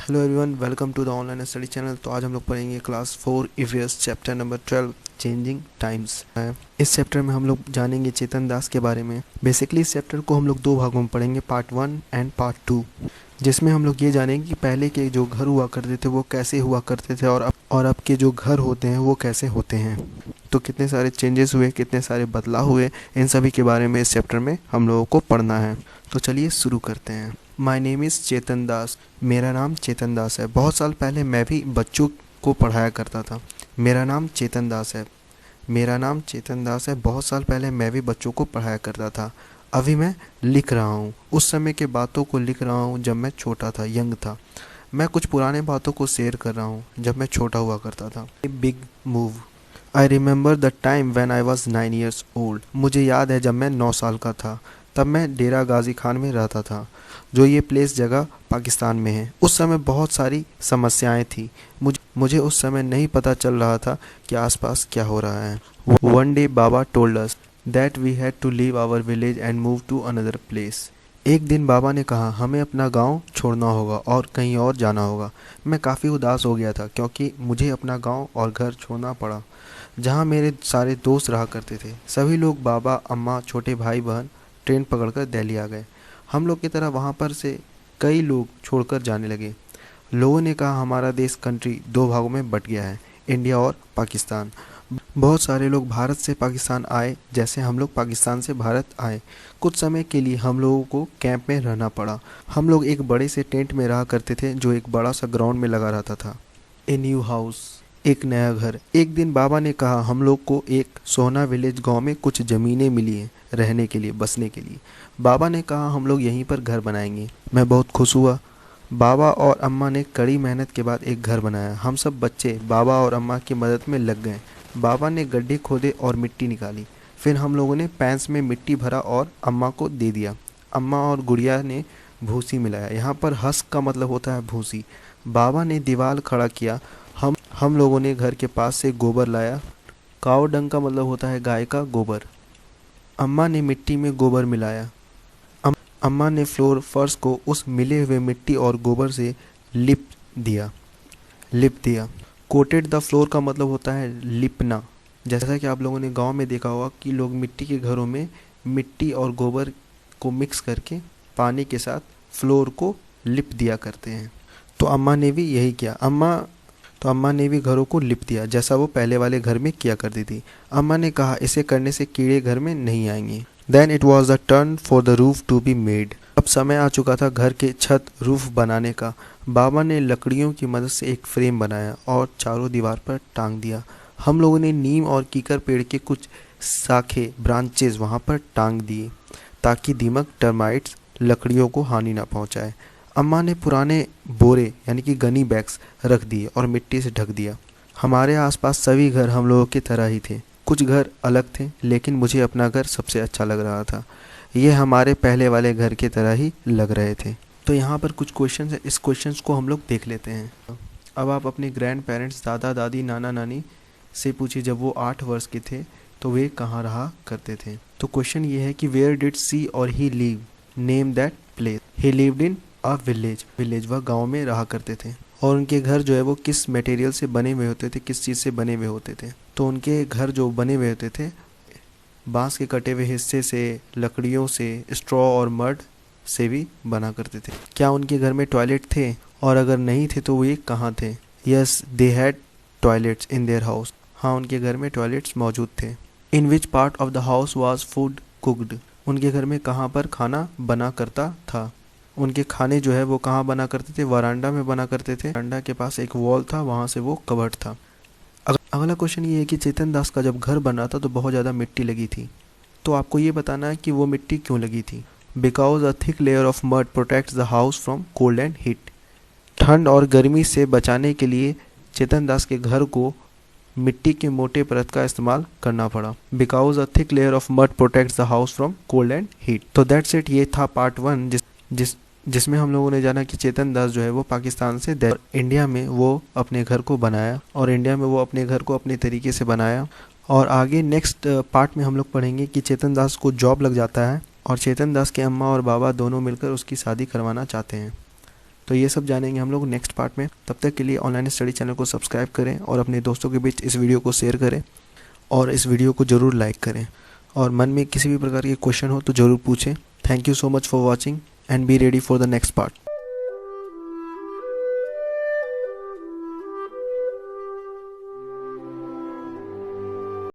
Hello everyone, welcome to the online study channel. तो आज हम लोग पढ़ेंगे class 4 EVS chapter number 12 changing times. इस चैप्टर में हम लोग जानेंगे चेतन दास के बारे में। बेसिकली इस चैप्टर को हम लोग दो भागों में पढ़ेंगे, पार्ट 1 एंड पार्ट 2, जिसमें हम लोग ये जानेंगे कि पहले के जो घर हुआ करते थे वो कैसे हुआ करते थे और अब के जो घर होते हैं वो कैसे होते हैं। तो कितने सारे चेंजेस हुए, कितने सारे बदलाव हुए, इन सभी के बारे में इस चैप्टर में हम लोगों को पढ़ना है। तो चलिए शुरू करते हैं। माई नेम इज़ चेतन दास। मेरा नाम चेतन दास है। बहुत साल पहले मैं भी बच्चों को पढ़ाया करता था। मेरा नाम चेतन दास है। मेरा नाम चेतन दास है। बहुत साल पहले मैं भी बच्चों को पढ़ाया करता था। अभी मैं लिख रहा हूँ, उस समय के बातों को लिख रहा हूँ जब मैं छोटा था, यंग था। मैं कुछ पुराने बातों को शेयर कर रहा हूँ जब मैं छोटा हुआ करता था। Big move. I remember the time when I was 9 years old. मुझे याद है जब मैं 9 साल का था। तब मैं डेरा गाजी खान में रहता था, जो ये प्लेस जगह पाकिस्तान में है। उस समय बहुत सारी समस्याएं थी। मुझे उस समय नहीं पता चल रहा था कि आसपास क्या हो रहा है। One day Baba told us that we had to leave our village and move to another place. एक दिन बाबा ने कहा हमें अपना गांव छोड़ना होगा और कहीं और जाना होगा। मैं काफ़ी उदास हो गया था क्योंकि मुझे अपना गांव और घर छोड़ना पड़ा, जहां मेरे सारे दोस्त रहा करते थे। सभी लोग, बाबा, अम्मा, छोटे भाई बहन, ट्रेन पकड़कर दिल्ली आ गए। हम लोग की तरह वहाँ पर से कई लोग छोड़कर जाने लगे। लोगों ने कहा हमारा देश कंट्री दो भागों में बट गया है, इंडिया और पाकिस्तान। बहुत सारे लोग भारत से पाकिस्तान आए, जैसे हम लोग पाकिस्तान से भारत आए। कुछ समय के लिए हम लोगों को कैंप में रहना पड़ा। हम लोग एक बड़े से टेंट में रहा करते थे जो एक बड़ा सा ग्राउंड में लगा रहता था। ए न्यू हाउस, एक नया घर। एक दिन बाबा ने कहा हम लोग को एक सोहना विलेज गांव में कुछ ज़मीनें मिली हैं रहने के लिए, बसने के लिए। बाबा ने कहा हम लोग यहीं पर घर बनाएंगे। मैं बहुत खुश हुआ। बाबा और अम्मा ने कड़ी मेहनत के बाद एक घर बनाया। हम सब बच्चे बाबा और अम्मा की मदद में लग गए। बाबा ने गड्ढे खोदे और मिट्टी निकाली। फिर हम लोगों ने पैंस में मिट्टी भरा और अम्मा को दे दिया। अम्मा और गुड़िया ने भूसी मिलाया। यहाँ पर हस का मतलब होता है भूसी। बाबा ने दीवार खड़ा किया। हम लोगों ने घर के पास से गोबर लाया। काव डंग का मतलब होता है गाय का गोबर। अम्मा ने मिट्टी में गोबर मिलाया। अम्मा ने फर्श को उस मिले हुए मिट्टी और गोबर से लिप दिया। कोटेड द फ्लोर का मतलब होता है लिपना। जैसा कि आप लोगों ने गांव में देखा होगा कि लोग मिट्टी के घरों में मिट्टी और गोबर को मिक्स करके पानी के साथ फ्लोर को लिप दिया करते हैं। तो अम्मा ने भी यही किया। अम्मा ने भी घरों को लिप दिया, जैसा वो पहले वाले घर में किया करती थी। अम्मा ने कहा इसे करने से कीड़े घर में नहीं आएंगे। Then it was the turn for the roof to be made. अब समय आ चुका था घर के छत रूफ बनाने का। बाबा ने लकड़ियों की मदद से एक फ्रेम बनाया और चारों दीवार पर टांग दिया। हम लोगों ने नीम और कीकर पेड़ के कुछ शाखे, ब्रांचेज वहाँ पर टांग दिए ताकि दीमक, टर्माइट्स लकड़ियों को हानि ना पहुँचाए। अम्मा ने पुराने बोरे यानी कि गनी बैग्स रख दिए और मिट्टी से ढक दिया। हमारे आसपास सभी घर हम लोगों की तरह ही थे। कुछ घर अलग थे, लेकिन मुझे अपना घर सबसे अच्छा लग रहा था। ये हमारे पहले वाले घर की तरह ही लग रहे थे। तो यहाँ पर कुछ क्वेश्चंस हैं, इस क्वेश्चंस को हम लोग देख लेते हैं। अब आप अपने ग्रैंड पेरेंट्स, दादा दादी, नाना नानी से पूछिए जब वो 8 वर्ष के थे तो वे कहाँ रहा करते थे। तो क्वेश्चन ये है कि वेयर डिड सी और he live, name that place. He lived in a village, वह गाँव में रहा करते थे। और उनके घर जो है वो किस मटेरियल से बने हुए होते थे, किस चीज़ से बने हुए होते थे। तो उनके घर जो बने हुए होते थे बांस के कटे हुए हिस्से से, लकड़ियों से, स्ट्रॉ और मड से भी बना करते थे। क्या उनके घर में टॉयलेट थे, और अगर नहीं थे तो वे कहाँ थे। Yes, they had toilets in their house. हाँ, उनके घर में टॉयलेट्स मौजूद थे। In which part of the house was food cooked. उनके घर में कहाँ पर खाना बना करता था। उनके खाने जो है वो कहाँ बना करते थे, वरांडा में बना करते थे। वरांडा के पास एक वॉल था, वहाँ से वो कवर्ड था। अगला क्वेश्चन ये है कि चेतन दास का जब घर बना था तो बहुत ज़्यादा मिट्टी लगी थी। तो आपको ये बताना है कि वो मिट्टी क्यों लगी थी। Because a thick layer of mud protects the house from cold and heat. ठंड और गर्मी से बचाने के लिए चेतन दास के घर को मिट्टी के मोटे परत का इस्तेमाल करना पड़ा। Because a thick layer of mud protects the house from cold and heat. तो दैट्स इट, ये था पार्ट 1 जिसमें हम लोगों ने जाना कि चेतन दास जो है वो पाकिस्तान से इंडिया में वो अपने घर को बनाया, और इंडिया में वो अपने घर को अपने तरीके से बनाया। और आगे नेक्स्ट पार्ट में हम लोग पढ़ेंगे कि चेतन दास को जॉब लग जाता है और चेतन दास के अम्मा और बाबा दोनों मिलकर उसकी शादी करवाना चाहते हैं। तो ये सब जानेंगे हम लोग नेक्स्ट पार्ट में। तब तक के लिए ऑनलाइन स्टडी चैनल को सब्सक्राइब करें और अपने दोस्तों के बीच इस वीडियो को शेयर करें और इस वीडियो को ज़रूर लाइक करें। और मन में किसी भी प्रकार के क्वेश्चन हो तो ज़रूर पूछें। Thank you so much for watching and be ready for the next part.